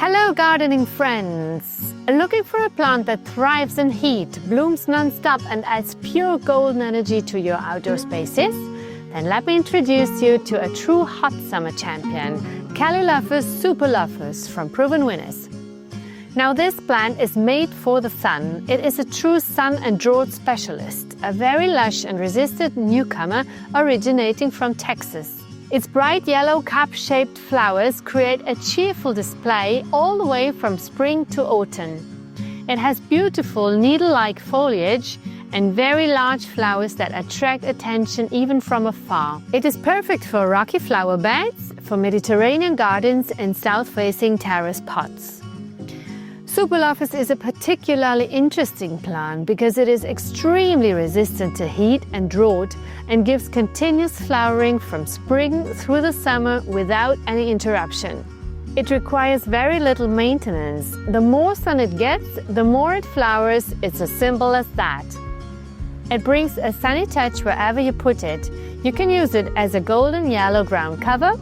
Hello gardening friends! Looking for a plant that thrives in heat, blooms non-stop and adds pure golden energy to your outdoor spaces? Then let me introduce you to a true hot summer champion, Calylophus Superlophus from Provenwinners. Now this plant is made for the sun. It is a true sun and drought specialist, a very lush and resistant newcomer originating from Texas. Its bright yellow cup-shaped flowers create a cheerful display all the way from spring to autumn. It has beautiful needle-like foliage and very large flowers that attract attention even from afar. It is perfect for rocky flower beds, for Mediterranean gardens and south-facing terrace pots. Superlophus is a particularly interesting plant because it is extremely resistant to heat and drought and gives continuous flowering from spring through the summer without any interruption. It requires very little maintenance. The more sun it gets, the more it flowers. It's as simple as that. It brings a sunny touch wherever you put it. You can use it as a golden yellow ground cover,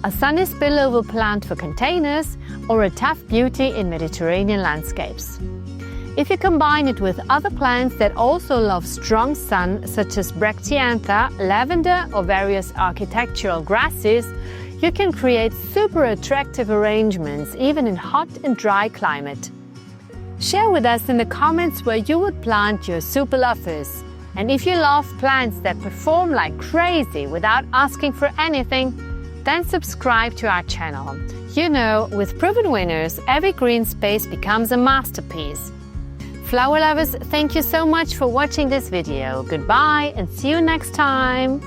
a sunny spillover plant for containers, or a tough beauty in Mediterranean landscapes. If you combine it with other plants that also love strong sun, such as bracteantha, lavender, or various architectural grasses, you can create super attractive arrangements even in hot and dry climate. Share with us in the comments where you would plant your Superlophus. And if you love plants that perform like crazy without asking for anything, then subscribe to our channel. You know, with Provenwinners, every green space becomes a masterpiece. Flower lovers, thank you so much for watching this video. Goodbye and see you next time.